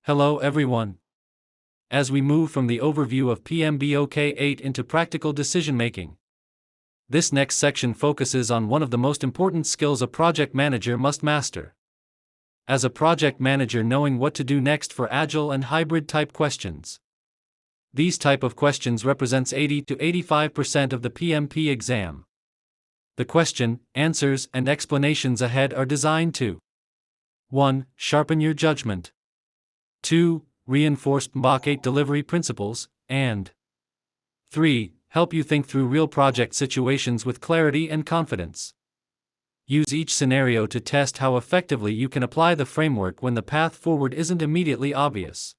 Hello everyone. As we move from the overview of PMBOK-8 into practical decision-making, this next section focuses on one of the most important skills a project manager must master. As a project manager, knowing what to do next for agile and hybrid type questions. These type of questions represents 80 to 85% of the PMP exam. The question, answers, and explanations ahead are designed to 1. Sharpen your judgment. 2. Reinforce PMBOK-8 delivery principles, and 3. Help you think through real project situations with clarity and confidence. Use each scenario to test how effectively you can apply the framework when the path forward isn't immediately obvious.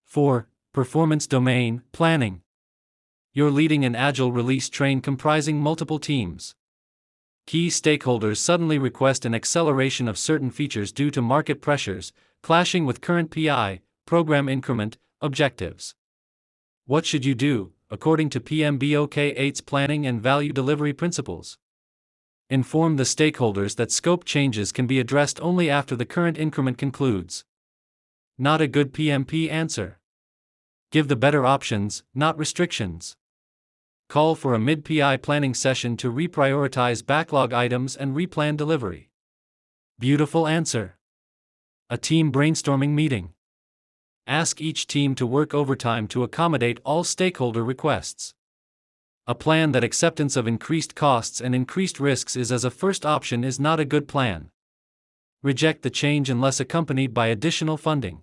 4. Performance domain planning. You're leading an agile release train comprising multiple teams. Key stakeholders suddenly request an acceleration of certain features due to market pressures, clashing with current PI, program increment, objectives. What should you do, according to PMBOK-8's planning and value delivery principles? Inform the stakeholders that scope changes can be addressed only after the current increment concludes. Not a good PMP answer. Give the better options, not restrictions. Call for a mid-PI planning session to reprioritize backlog items and replan delivery. Beautiful answer. A team brainstorming meeting. Ask each team to work overtime to accommodate all stakeholder requests. A plan that acceptance of increased costs and increased risks is as a first option is not a good plan. Reject the change unless accompanied by additional funding.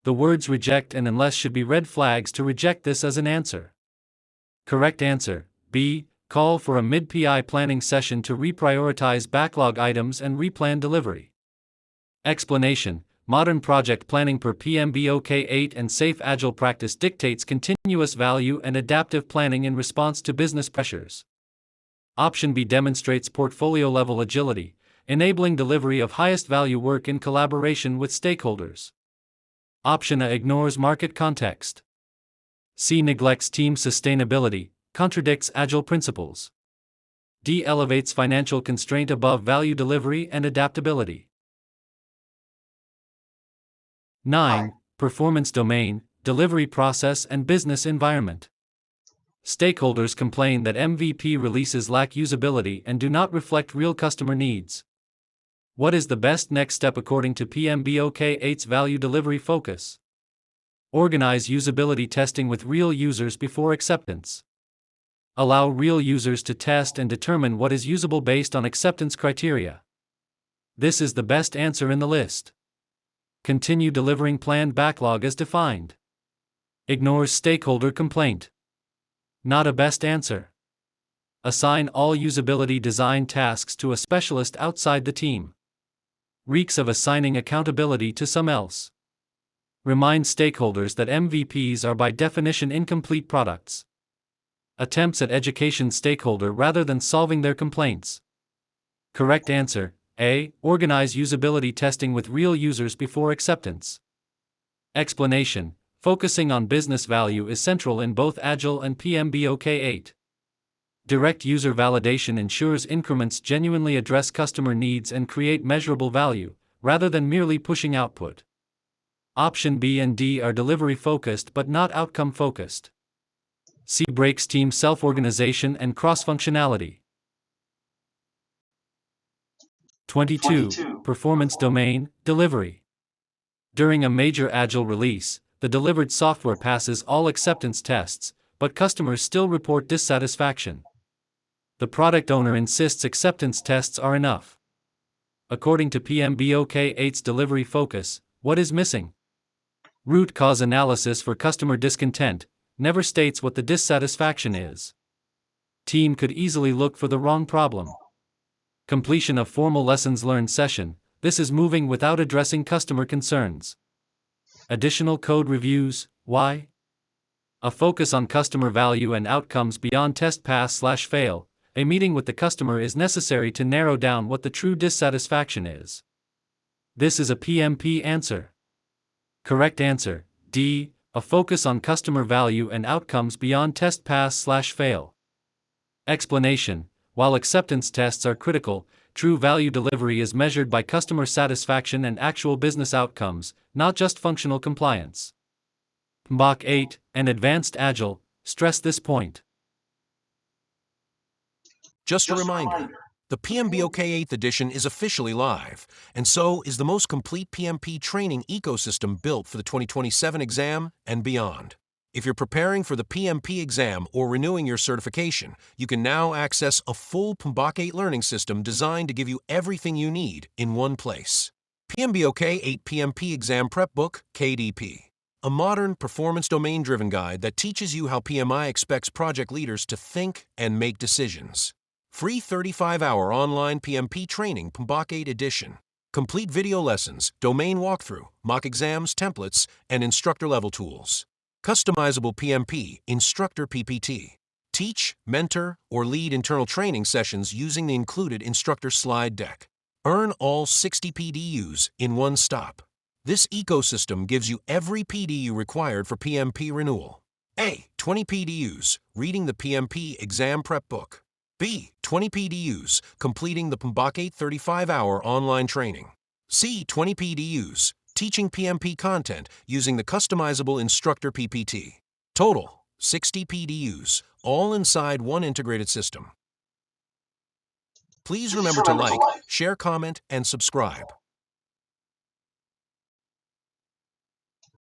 The words reject and unless should be red flags to reject this as an answer. Correct answer, B. Call for a mid-PI planning session to reprioritize backlog items and replan delivery. Explanation: modern project planning per PMBOK-8 and safe agile practice dictates continuous value and adaptive planning in response to business pressures. Option B demonstrates portfolio-level agility, enabling delivery of highest value work in collaboration with stakeholders. Option A ignores market context. C neglects team sustainability, contradicts agile principles. D elevates financial constraint above value delivery and adaptability. 9. Performance domain, delivery process and business environment. Stakeholders complain that MVP releases lack usability and do not reflect real customer needs. What is the best next step according to PMBOK-8's value delivery focus? Organize usability testing with real users before acceptance. Allow real users to test and determine what is usable based on acceptance criteria. This is the best answer in the list. Continue delivering planned backlog as defined. Ignores stakeholder complaint. Not a best answer. Assign all usability design tasks to a specialist outside the team. Reeks of assigning accountability to some else. Remind stakeholders that MVPs are by definition incomplete products. Attempts at education stakeholder rather than solving their complaints. Correct answer, A. Organize usability testing with real users before acceptance. Explanation: focusing on business value is central in both Agile and PMBOK-8. Direct user validation ensures increments genuinely address customer needs and create measurable value, rather than merely pushing output. Option B and D are delivery-focused but not outcome-focused. C breaks team self-organization and cross-functionality. 22. Performance domain, delivery. During a major agile release, the delivered software passes all acceptance tests, but customers still report dissatisfaction. The product owner insists acceptance tests are enough. According to PMBOK-8's delivery focus, what is missing? Root cause analysis for customer discontent never states what the dissatisfaction is. Team could easily look for the wrong problem. Completion of formal lessons learned session, this is moving without addressing customer concerns. Additional code reviews, why? A focus on customer value and outcomes beyond test pass/fail, a meeting with the customer is necessary to narrow down what the true dissatisfaction is. This is a PMP answer. Correct answer, D. A focus on customer value and outcomes beyond test pass/fail. Explanation: while acceptance tests are critical, true value delivery is measured by customer satisfaction and actual business outcomes, not just functional compliance. PMBOK-8 and Advanced Agile stress this point. Just a reminder, the PMBOK-8 edition is officially live, and so is the most complete PMP training ecosystem built for the 2027 exam and beyond. If you're preparing for the PMP exam or renewing your certification, you can now access a full PMBOK-8 learning system designed to give you everything you need in one place. PMBOK-8 PMP Exam Prep Book, KDP. A modern, performance domain-driven guide that teaches you how PMI expects project leaders to think and make decisions. Free 35-hour online PMP training PMBOK-8 edition. Complete video lessons, domain walkthrough, mock exams, templates, and instructor-level tools. Customizable PMP Instructor PPT. Teach, mentor, or lead internal training sessions using the included instructor slide deck. Earn all 60 PDUs in one stop. This ecosystem gives you every PDU required for PMP renewal. A. 20 PDUs, reading the PMP Exam Prep Book. B. 20 PDUs, completing the PMBOK-8 35-hour online training. C. 20 PDUs, teaching PMP content using the Customizable Instructor PPT. Total, 60 PDUs, all inside one integrated system. Please remember to like, share, comment, and subscribe.